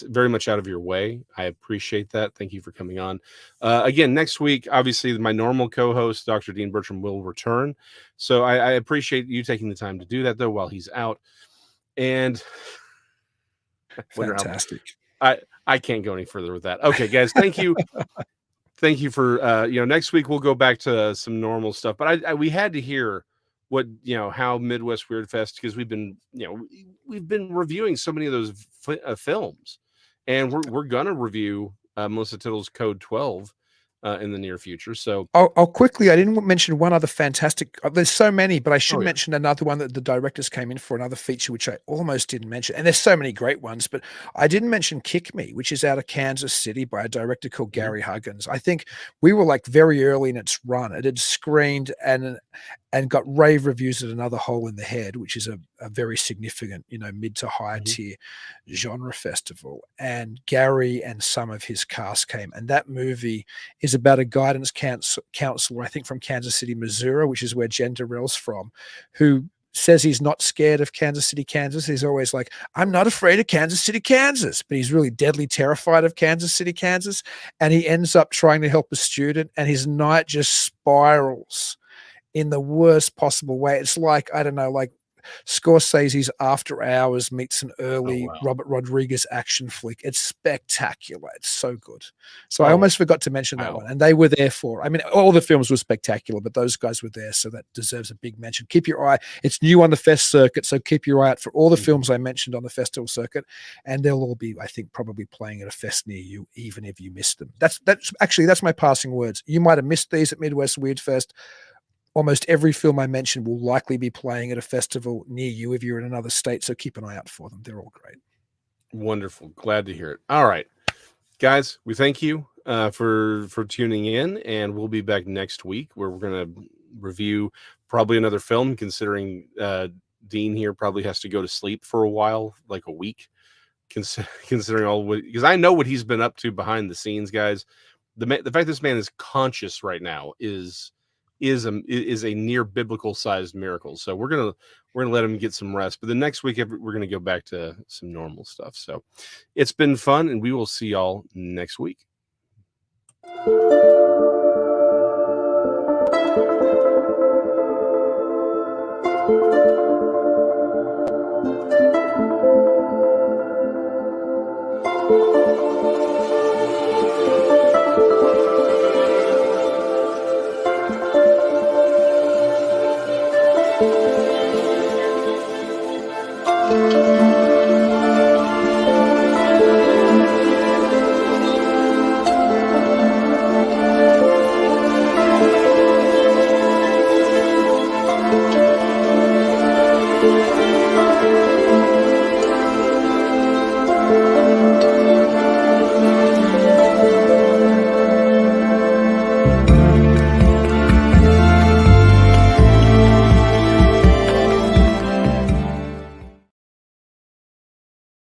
very much out of your way. I appreciate that. Thank you for coming on. Again, next week, obviously, my normal co-host, Dr. Dean Bertram, will return. So I appreciate you taking the time to do that, though, while he's out. And wonder how Fantastic. I I can't go any further with that. Okay, guys, thank you. Thank you for next week we'll go back to some normal stuff, but we had to hear what how Midwest Weird Fest, because we've been reviewing so many of those films, and we're gonna review Melissa Tittle's Code 12 in the near future. So I'll quickly, I didn't mention one other fantastic, there's so many, but I should oh yeah. mention another one that the directors came in for, another feature, which I almost didn't mention. And there's so many great ones, but I didn't mention Kick Me, which is out of Kansas City by a director called Mhm. Gary Huggins. I think we were like very early in its run. It had screened and got rave reviews at Another Hole in the Head, which is a very significant, mid to higher Mhm. tier genre festival. And Gary and some of his cast came, and that movie is about a guidance counselor, I think from Kansas City, Missouri, which is where Jen Durrell's from, who says he's not scared of Kansas City, Kansas. He's always like, I'm not afraid of Kansas City, Kansas, but he's really deadly terrified of Kansas City, Kansas. And he ends up trying to help a student, and his night just spirals in the worst possible way. It's like, I don't know, like Scorsese's After Hours meets an Oh early wow. Robert Rodriguez action flick. It's spectacular. It's so good. So I Oh almost forgot to mention that wow. one. And they were there for, I mean, all the films were spectacular, but those guys were there. So that deserves a big mention. Keep your eye. It's new on the fest circuit. So keep your eye out for all the Mhm. films I mentioned on the festival circuit. And they'll all be, I think, probably playing at a fest near you, even if you missed them. That's my passing words. You might have missed these at Midwest Weird Fest. Almost every film I mentioned will likely be playing at a festival near you if you're in another state, so keep an eye out for them. They're all great. Wonderful. Glad to hear it. All right, guys, we thank you for tuning in, and we'll be back next week where we're going to review probably another film, considering Dean here probably has to go to sleep for a while, like a week, considering all what, because I know what he's been up to behind the scenes, guys. the fact this man is conscious right now is a near biblical sized miracle. So we're gonna let him get some rest. But the next week we're gonna go back to some normal stuff. So it's been fun, and we will see y'all next week.